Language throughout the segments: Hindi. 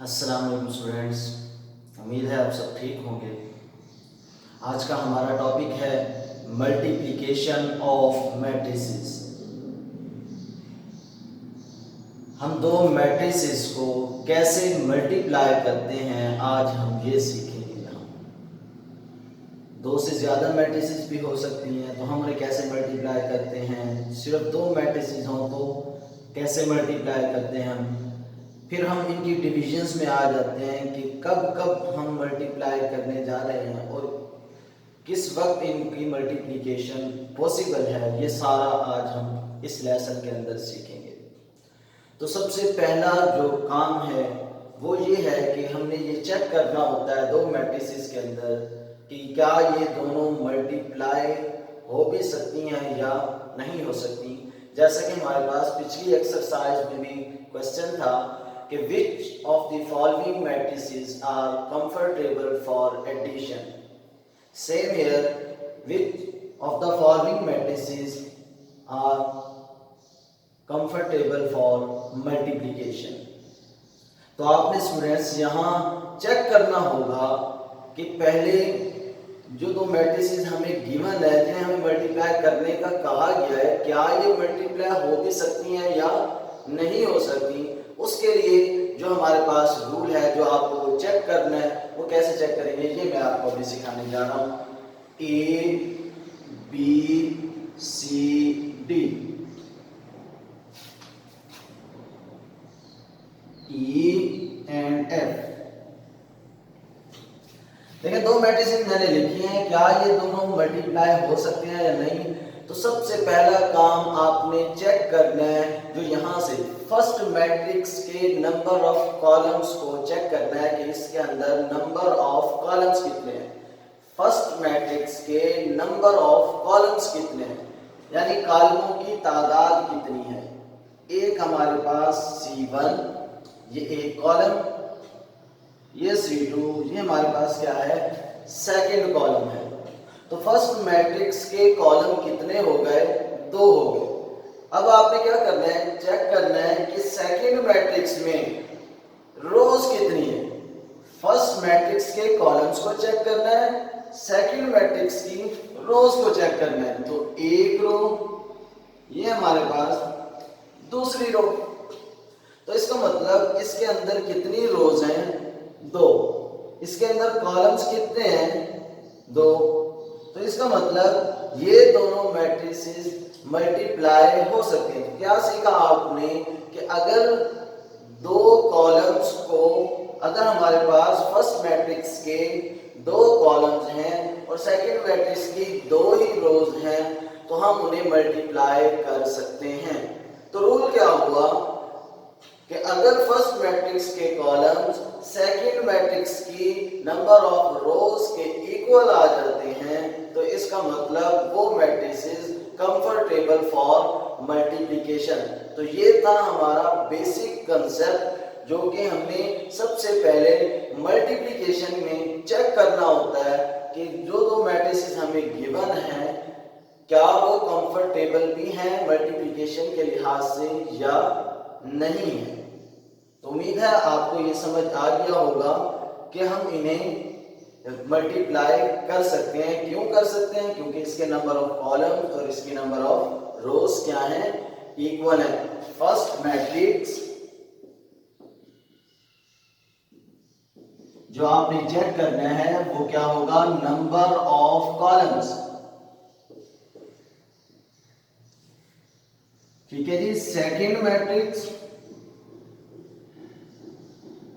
अस्सलाम वालेकुम स्टूडेंट्स, उम्मीद है आप सब ठीक होंगे। आज का हमारा टॉपिक है मल्टीप्लिकेशन ऑफ मैट्रिसेस। हम दो मैट्रिसेस को कैसे मल्टीप्लाई करते हैं आज हम ये सीखेंगे। यहाँ दो से ज़्यादा मैट्रिसेस भी हो सकती हैं तो हम उन्हें कैसे मल्टीप्लाई करते हैं। सिर्फ दो मैट्रिसेस हों तो कैसे मल्टीप्लाई करते हैं हम। फिर हम इनकी डिविजन्स में आ जाते हैं कि कब कब हम मल्टीप्लाई करने जा रहे हैं और किस वक्त इनकी मल्टीप्लिकेशन पॉसिबल है। ये सारा आज हम इस लेसन के अंदर सीखेंगे। तो सबसे पहला जो काम है वो ये है कि हमने ये चेक करना होता है दो मैट्रिसेस के अंदर कि क्या ये दोनों मल्टीप्लाई हो भी सकती हैं या नहीं हो सकती। जैसा कि हमारे पास पिछली एक्सरसाइज में भी क्वेश्चन था कि which of the following matrices are comfortable for addition. Same here, which of the following matrices are comfortable for multiplication. तो आपने स्टूडेंट्स यहाँ चेक करना होगा कि पहले जो दो मैट्रिसेस हमें गिवन है जिन्हें हमें मल्टीप्लाई करने का कहा गया है, क्या ये मल्टीप्लाई हो भी सकती हैं या नहीं हो सकती। उसके लिए जो हमारे पास रूल है जो आपको चेक करना है वो कैसे चेक करेंगे ये मैं आपको अभी सिखाने जा रहा हूँ। A B C D, E and F. देखिए दो मैट्रिसेस मैंने लिखी हैं, क्या ये दोनों मल्टीप्लाई हो सकते हैं या नहीं। तो सबसे पहला काम आपने चेक करना है जो यहाँ से फर्स्ट मैट्रिक्स के नंबर ऑफ कॉलम्स को चेक करना है कि इसके अंदर नंबर ऑफ कॉलम्स कितने हैं। फर्स्ट मैट्रिक्स के नंबर ऑफ कॉलम्स कितने हैं, यानी कॉलमों की तादाद कितनी है। एक हमारे पास C1 ये एक कॉलम, ये C2 ये हमारे पास क्या है सेकंड कॉलम है। तो फर्स्ट मैट्रिक्स के कॉलम कितने हो गए, दो हो गए। अब आपने क्या करना है चेक करना है कि सेकंड मैट्रिक्स में रोज कितनी है। फर्स्ट मैट्रिक्स के कॉलम्स को चेक करना है, सेकंड मैट्रिक्स की रोज को चेक करना है। तो एक रो ये हमारे पास दूसरी रो, तो इसका मतलब इसके अंदर कितनी रोज हैं, दो। इसके अंदर कॉलम्स कितने हैं, दो। तो इसका मतलब ये दोनों मैट्रिसेस मल्टीप्लाई हो सकते हैं। क्या सीखा आपने कि अगर दो कॉलम्स को, अगर हमारे पास फर्स्ट मैट्रिक्स के दो कॉलम्स हैं और सेकंड मैट्रिक्स की दो ही रोज हैं तो हम उन्हें मल्टीप्लाई कर सकते हैं। तो रूल क्या हुआ कि अगर फर्स्ट मैट्रिक्स के कॉलम्स सेकंड मैट्रिक्स की नंबर ऑफ रोज के इक्वल आ जाते हैं तो इसका मतलब वो मैट्रिसेस कंफर्टेबल फॉर मल्टीप्लिकेशन। तो ये था हमारा बेसिक कंसेप्ट जो कि हमने सबसे पहले मल्टीप्लिकेशन में चेक करना होता है कि जो दो मैट्रिसेस हमें गिवन हैं क्या वो कंफर्टेबल भी हैं मल्टीप्लिकेशन के लिहाज से या नहीं है। तो उम्मीद है आपको ये समझ आ गया होगा कि हम इन्हें मल्टीप्लाई कर सकते हैं। क्यों कर सकते हैं, क्योंकि इसके नंबर ऑफ कॉलम्स और इसके नंबर ऑफ रोज क्या है, इक्वल है। फर्स्ट मैट्रिक्स जो आपने चेक करना है वो क्या होगा, नंबर ऑफ कॉलम्स। ठीक है जी। सेकंड मैट्रिक्स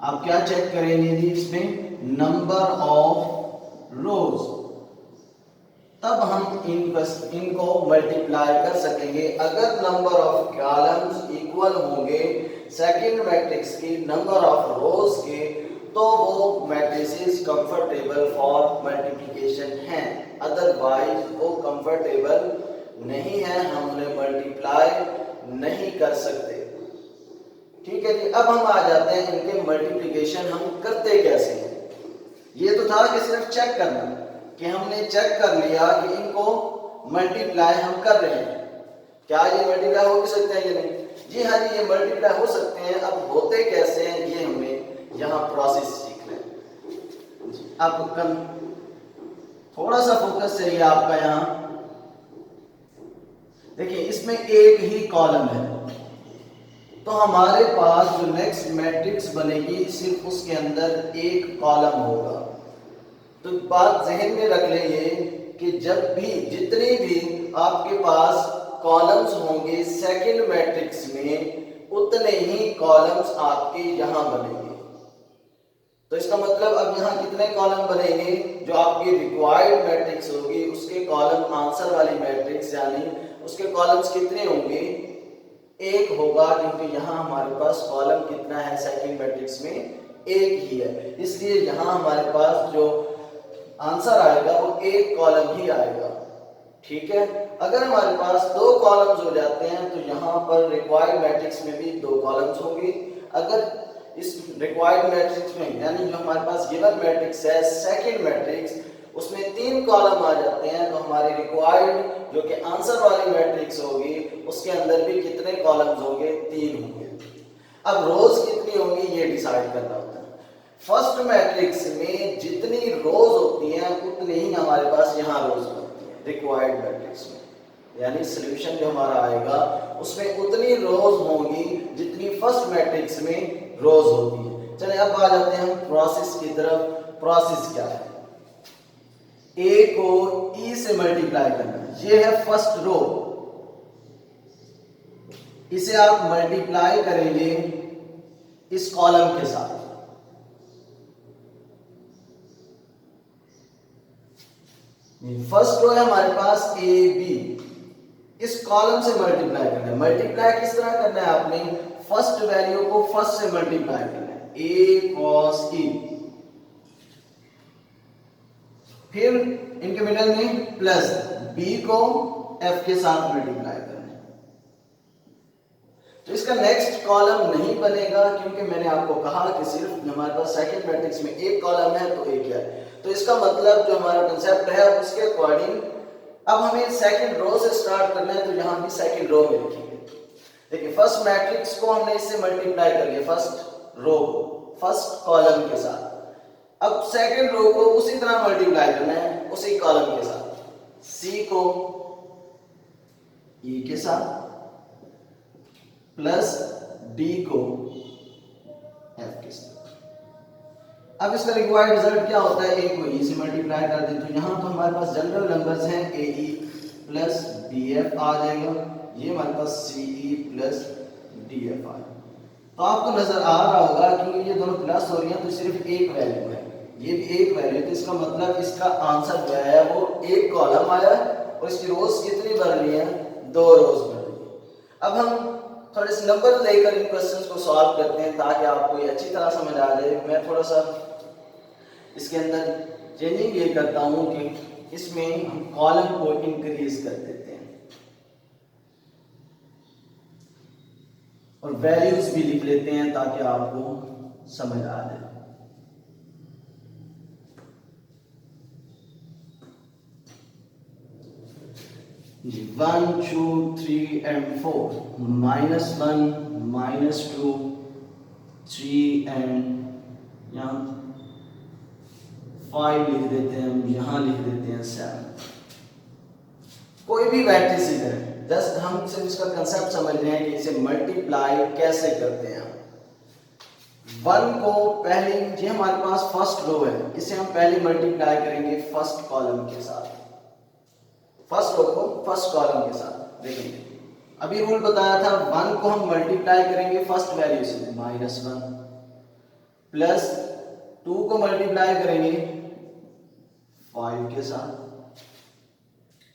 आप क्या चेक करेंगे जी, इसमें नंबर ऑफ रोज। तब हम इनको मल्टीप्लाई कर सकेंगे। अगर नंबर ऑफ कॉलम्स इक्वल होंगे सेकंड मैट्रिक्स की नंबर ऑफ रोज के तो वो मैट्रिसेस कंफर्टेबल फॉर मल्टीप्लिकेशन हैं, अदरवाइज वो कंफर्टेबल नहीं है, हम उन्हें मल्टीप्लाई नहीं कर सकते। ठीक है जी। अब हम आ जाते हैं इनके मल्टीप्लिकेशन हम करते कैसे हैं। ये तो था कि सिर्फ चेक करना कि हमने चेक कर लिया कि इनको मल्टीप्लाई हम कर रहे हैं, क्या ये मल्टीप्लाई हो भी सकते हैं या नहीं। जी हाँ जी, ये मल्टीप्लाई हो सकते हैं। अब होते कैसे हैं ये हमें यहाँ प्रोसेस सीख लें। आपको कल थोड़ा सा फोकस चाहिए आपका यहाँ। देखिए इसमें एक ही कॉलम है, तो हमारे पास जो नेक्स्ट मैट्रिक्स बनेगी सिर्फ उसके अंदर एक कॉलम होगा। तो बात जहन में रख लें ये कि जब भी जितने भी आपके पास कॉलम्स होंगे सेकंड मैट्रिक्स में, उतने ही कॉलम्स आपके यहाँ बनेंगे। तो इसका मतलब अब यहाँ कितने कॉलम बनेंगे? जो आपकी रिक्वायर्ड मैट्रिक्स होगी उसके कॉलम आंसर वाली मैट्रिक्स यानी उसके कॉलम्स कितने होंगे? एक होगा, क्योंकि यहाँ हमारे पास कॉलम कितना है सेकंड मैट्रिक्स में? एक ही है। इसलिए यहाँ हमारे पास जो आंसर आएगा वो एक कॉलम ही आएगा। ठीक है। अगर हमारे पास दो कॉलम्स हो जाते हैं तो यहाँ पर रिक्वायर्ड मैट्रिक्स में भी दो कॉलम्स होंगे। अगर इस रिक्वायर्ड मैट्रिक्स में यानी जो हमारे पास गिवन मैट्रिक्स है सेकंड मैट्रिक्स, उसमें तीन कॉलम आ जाते हैं, तो हमारी रिक्वायर्ड जो कि आंसर वाली मैट्रिक्स होगी उसके अंदर भी कितने कॉलम्स होंगे? तीन होंगे। अब रोज कितनी होंगी ये डिसाइड करना होता है। फर्स्ट मैट्रिक्स में जितनी रोज होती हैं उतनी ही हमारे पास यहाँ रोज होती हैं रिक्वायर्ड मैट्रिक्स में, यानी सॉल्यूशन जो हमारा आएगा उसमें उतनी रोज होंगी जितनी फर्स्ट मैट्रिक्स में रोज होती है। चलिए अब आ जाते हैं हम प्रोसेस की तरफ। प्रोसेस क्या है? ए को ई से मल्टीप्लाई करना, ये है फर्स्ट रो। इसे आप मल्टीप्लाई करेंगे इस कॉलम के साथ। फर्स्ट रो है हमारे पास ए बी, इस कॉलम से मल्टीप्लाई करना है। मल्टीप्लाई किस तरह करना है? आपने फर्स्ट वैल्यू को फर्स्ट से मल्टीप्लाई करना है, ए कॉस ई, फिर इनके मिडल में प्लस बी को एफ के साथ मल्टीप्लाई करना है। तो इसका नेक्स्ट कॉलम नहीं बनेगा, क्योंकि मैंने आपको कहा कि सिर्फ हमारे पास सेकंड मैट्रिक्स में एक कॉलम है तो एक है। तो इसका मतलब जो हमारा कंसेप्ट है उसके अकॉर्डिंग अब हमें सेकंड रो से स्टार्ट करना है, तो यहां भी सेकंड रो में लिखेंगे। देखिए फर्स्ट मैट्रिक्स को हमने इससे मल्टीप्लाई कर लिया, फर्स्ट रो फर्स्ट कॉलम के साथ। अब सेकंड रो को उसी तरह मल्टीप्लाई करना है उसी कॉलम के साथ, सी को ई के साथ प्लस डी को एफ के साथ। अब इसका रिक्वायर्ड रिजल्ट क्या होता है? ए को ई से मल्टीप्लाई कर दें, तो यहां तो हमारे पास जनरल नंबर्स हैं, ए ई प्लस डी एफ आ जाएगा। ये हमारे पास सी ई प्लस डी एफ आ जाएगा। तो आपको नजर आ रहा होगा क्योंकि ये दोनों प्लस हो रही हैं तो सिर्फ एक वैल्यू है, ये भी एक वैल्यू, तो इसका मतलब इसका आंसर जो है वो एक कॉलम आया और इसकी रोज कितनी बढ़ रही है? दो रोज बढ़ रही है। अब हम थोड़े से नंबर लेकर इन क्वेश्चंस को सॉल्व करते हैं ताकि आपको ये अच्छी तरह समझ आ जाए। मैं थोड़ा सा इसके अंदर चेंजिंग ये करता हूं कि इसमें हम कॉलम को इंक्रीज कर देते हैं और वैल्यूज भी लिख लेते हैं ताकि आपको समझ आ जाए। जी 1 2 3 and 4 -1 -2 3 and यहाँ 5 लिख देते हैं, यहाँ लिख देते हैं 7। कोई भी मैट्रिक्स है, जस्ट हम सिर्फ इसका कंसेप्ट समझ रहे हैं कि इसे मल्टीप्लाई कैसे करते हैं। 1 को पहले, ये हमारे पास फर्स्ट रो है, इसे हम पहले मल्टीप्लाई करेंगे फर्स्ट कॉलम के साथ, फर्स्ट रो को फर्स्ट कॉलम के साथ। देखिए अभी रूल बताया था, 1 को हम मल्टीप्लाई करेंगे फर्स्ट वैल्यू से -1 प्लस 2 को मल्टीप्लाई करेंगे 5 के साथ।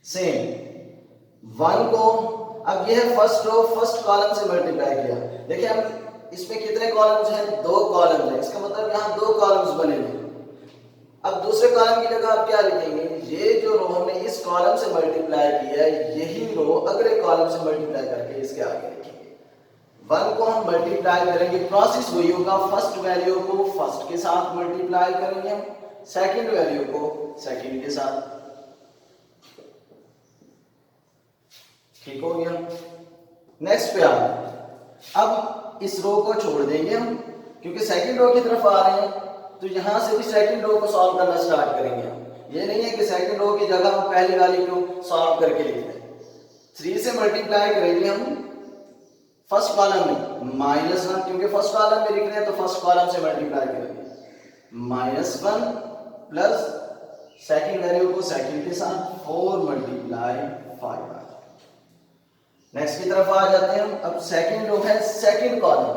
सेम 1 को, अब ये है फर्स्ट रो, फर्स्ट कॉलम से मल्टीप्लाई किया। देखिए हम इसमें कितने कॉलम्स हैं? 2 कॉलम्स हैं, इसका मतलब यहाँ 2 कॉलम्स बनेंगे। अब दूसरे कॉलम की जगह आप क्या लिखेंगे? ये जो रो हमने इस कॉलम से मल्टीप्लाई किया है यही रो अगले कॉलम से मल्टीप्लाई करके इसके आगे लिखेंगे। 1 को हम मल्टीप्लाई करेंगे, प्रोसेस वही होगा, फर्स्ट वैल्यू को फर्स्ट के साथ मल्टीप्लाई करेंगे हम, सेकंड वैल्यू को सेकंड के साथ। ठीक हो गया। नेक्स्ट पे आ, अब इस रो को छोड़ देंगे हम, क्योंकि सेकंड रो की तरफ आ रहे हैं तो यहां से भी सेकंड रो को सॉल्व करना स्टार्ट करेंगे हम। ये नहीं है कि सेकंड रो की जगह हम पहली वाली को सॉल्व करके लिख दें। 3 से मल्टीप्लाई करेंगे हम फर्स्ट कॉलम में -1, क्योंकि फर्स्ट कॉलम में लिख रहे हैं तो फर्स्ट कॉलम से मल्टीप्लाई करेंगे -1 प्लस सेकंड वैल्यू को सेकंड के साथ 4 मल्टीप्लाई 5। नेक्स्ट की तरफ आ जाते हैं हम। अब सेकंड रो है सेकंड कॉलम,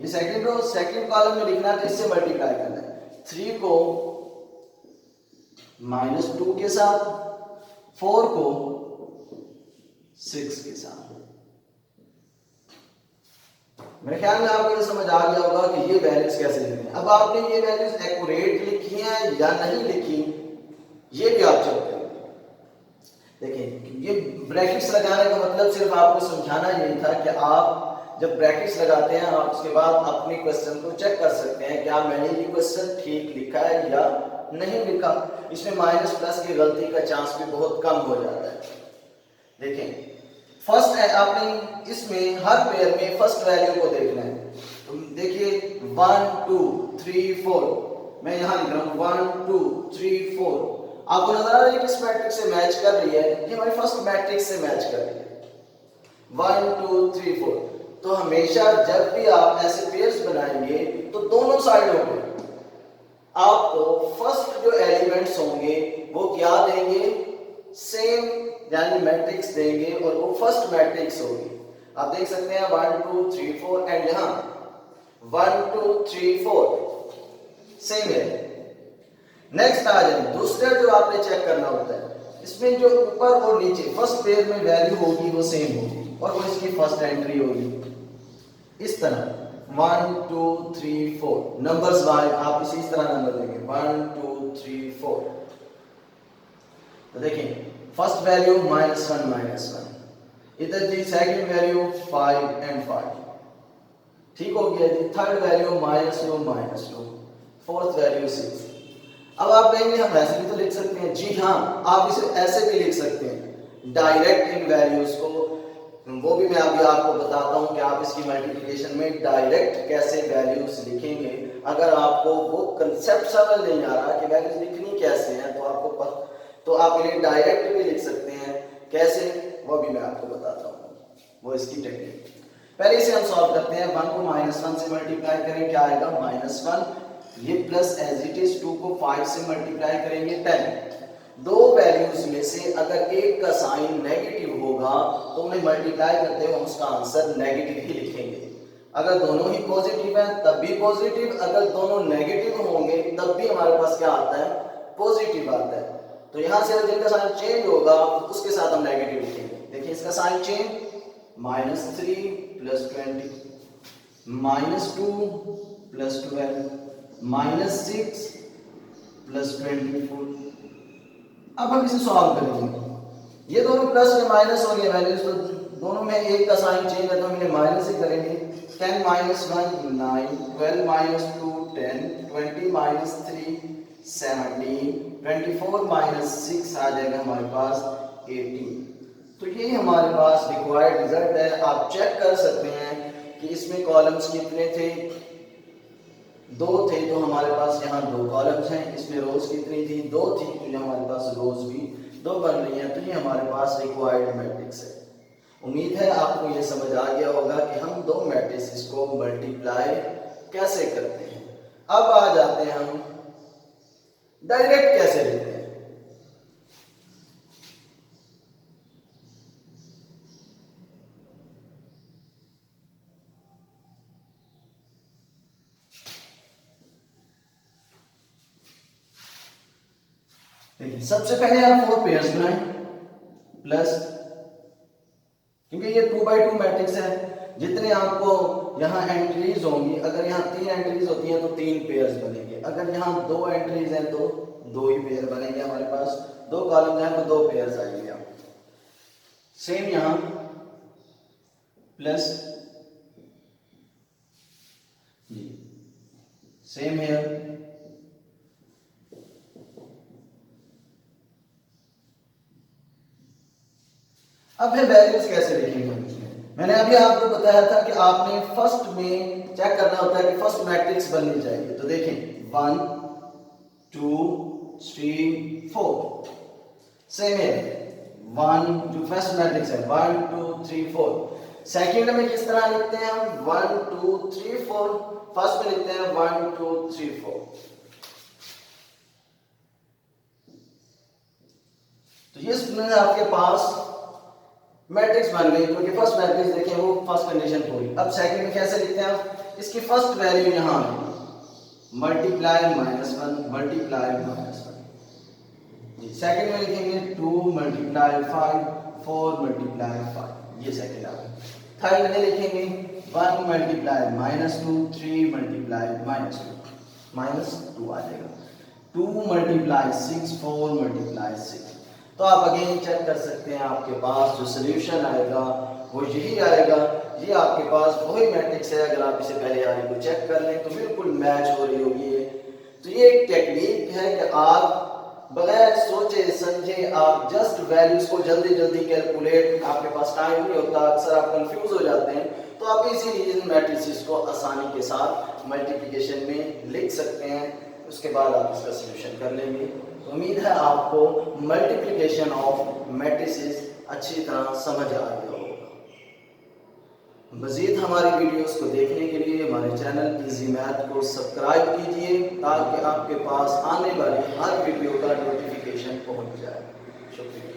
ये सेकंड रो सेकंड कॉलम में लिखना है तो इससे मल्टीप्लाई करना है 3 को -2 के साथ, 4 को 6 के साथ। मेरे ख्याल में आपको ये समझ आ गया होगा कि ये वैल्यूज कैसे लिखनी है। अब आपने ये वैल्यूज एक्यूरेट लिखी हैं या नहीं लिखी ये भी आप चेक करेंगे। देखिए ये ब्रैकेट्स लगाने का मतलब सिर्फ आपको समझाना यही था कि आप जब ब्रैकेट्स लगाते हैं आप उसके बाद अपने क्वेश्चन को चेक कर सकते हैं क्या मैंने ये क्वेश्चन ठीक लिखा है या नहीं लिखा। इसमें माइनस प्लस की गलती का चांस भी बहुत कम हो जाता है। देखें फर्स्ट है, आपने इसमें हर पेयर में फर्स्ट वैल्यू को देखना है। तो देखिए 1 2 3 4, मैं यहां लिख रहा हूं 1 2 3 4। आपको नजर आ रहा है किस मैट्रिक्स से मैच कर रही है, ये हमारी फर्स्ट मैट्रिक्स से मैच कर रही है 1 2 3 4। तो हमेशा जब भी आप ऐसे पेयर्स बनाएंगे तो दोनों साइडों पे आपको फर्स्ट जो एलिमेंट्स होंगे वो क्या देंगे, सेम यानी मैट्रिक्स देंगे और वो फर्स्ट मैट्रिक्स होगी। आप देख सकते हैं 1 2 3 4 एंड यहां 1 2 3 4 सेम है। नेक्स्ट आ जाए दूसरा जो आपने चेक करना होता है, इसमें जो ऊपर और नीचे फर्स्ट पेयर में वैल्यू होगी वो सेम होगी और वो इसकी फर्स्ट एंट्री होगी। इस तरह 1 2 3 4 नंबर्स वाइज आप इसी तरह नंबर देंगे 1 2 3 4। तो देखिए फर्स्ट वैल्यू -1, इधर जी सेकंड वैल्यू 5 एंड 5, ठीक हो गया जी। Third value -2, fourth value 6। अब आप कहेंगे हम ऐसे भी तो लिख सकते हैं। जी हाँ, आप इसे ऐसे भी लिख सकते हैं डायरेक्ट इन वैल्यूज को, वो भी मैं अभी आपको बताता हूं कि आप इसकी मल्टीप्लिकेशन में डायरेक्ट कैसे वैल्यूज लिखेंगे। अगर आपको वो कंसेप्ट समझ नहीं आ रहा कि वैल्यूज लिखनी कैसे हैं तो आप इन्हें डायरेक्ट भी लिख सकते हैं। कैसे, वो भी मैं आपको बताता हूँ, वो इसकी टेक्निक। पहले इसे हम सॉल्व करते हैं। 1 को -1 से मल्टीप्लाई करें क्या आएगा -1, ये प्लस एज इट इज 2 को 5 से मल्टीप्लाई करेंगे 10। दो वैल्यूज में से अगर एक का साइन नेगेटिव होगा तो उन्हें मल्टीप्लाई करते हुए हम उसका आंसर नेगेटिव ही लिखेंगे। अगर दोनों ही पॉजिटिव हैं तब भी पॉजिटिव, अगर दोनों नेगेटिव होंगे तब भी हमारे पास क्या आता है, पॉजिटिव आता है। तो यहां से अगर जिनका साइन चेंज होगा उसके साथ हम नेगेटिव लिखेंगे। देखिए इसका साइन चेंज -3 + 20, -2 + 12, -6 + 24। अब हम इसे सॉल्व करेंगे। ये दोनों प्लस या माइनस हो रही है वैल्यूज, तो दोनों में एक का साइन चेंज है तो हम इन्हें माइनस ही करेंगे। 10 - 1 9, 12 - 2 10, 20 - 3 17, 24 - 6 आ जाएगा हमारे पास 18। तो ये हमारे पास रिक्वायर्ड रिजल्ट है। आप चेक कर सकते हैं कि इसमें कॉलम्स कितने थे, 2 थे तो हमारे पास यहाँ 2 कॉलम्स हैं। इसमें रोज कितनी थी, 2 थी तो यहाँ हमारे पास रोज भी 2 बन रही हैं। तो ये हमारे पास रिक्वायर्ड मैट्रिक्स है। उम्मीद है आपको ये समझ आ गया होगा कि हम 2 मैट्रिक्स को मल्टीप्लाई कैसे करते हैं। अब आ जाते हैं हम डायरेक्ट कैसे लिखते हैं। देखिए सबसे पहले आप 4 पेयर्स बनाएं प्लस, क्योंकि ये 2x2 मैट्रिक्स है, जितने आपको यहाँ एंट्रीज होंगी, अगर यहाँ 3 एंट्रीज होती हैं तो 3 पेयर्स बनेंगे, अगर यहाँ 2 एंट्रीज हैं तो 2 ही पेयर बनेंगे। हमारे पास 2 कॉलम हैं तो 2 पेयर्स आएंगे। सेम यहाँ प्लस जी, सेम है। अब है वैल्यूज कैसे लिखेंगे हम इसमें। मैंने अभी आपको बताया था कि आपने फर्स्ट में चेक करना होता है कि फर्स्ट मैट्रिक्स बननी चाहिए। तो देखें 1 2 3 4 सेम है। 1 जो फर्स्ट मैट्रिक्स है 1 2 3 4। सेकंड में किस तरह लिखते हैं हम 1 2 3 4। फर्स्ट में लिखते हैं 1 2 3 4। तो ये स्टूडेंट आपके पास मैट्रिक्स बन गई, क्योंकि फर्स्ट मैट्रिक्स देखें वो फर्स्ट कंडीशन पूरी। अब सेकंड में कैसे लिखते हैं आप, इसकी फर्स्ट वैल्यू यहां है मल्टीप्लाई -1 मल्टीप्लाई -1। जी सेकंड में लिखेंगे 2 मल्टीप्लाई 5 4 मल्टीप्लाई 5, ये सेकंड आ गया। थर्ड में लिखेंगे 1 मल्टीप्लाई -2 3 मल्टीप्लाई -2 आ जाएगा। 2 मल्टीप्लाई 6 4 मल्टीप्लाई 6। तो आप अगेन चेक कर सकते हैं, आपके पास जो सोल्यूशन आएगा वो यही आएगा। ये आपके पास वही मैट्रिक्स है, अगर आप इसे पहले वाले को चेक कर लें तो बिल्कुल मैच हो रही होगी ये। तो ये एक टेक्निक है कि आप बगैर सोचे समझे आप जस्ट वैल्यूज को जल्दी जल्दी कैलकुलेट, आपके पास टाइम नहीं होता, अक्सर आप कंफ्यूज हो जाते हैं, तो आप इजीली इन मैट्रिसेस को आसानी के साथ मल्टीप्लिकेशन में लिख सकते हैं। उसके बाद आप इसका सॉल्यूशन कर लेंगे। उम्मीद है आपको मल्टीप्लिकेशन ऑफ मैट्रिसेस अच्छी तरह समझ आ गया होगा। मज़ीद हमारी वीडियोस को देखने के लिए हमारे चैनल इजी मैथ को सब्सक्राइब कीजिए, ताकि आपके पास आने वाली हर वीडियो का नोटिफिकेशन पहुंच जाए। शुक्रिया।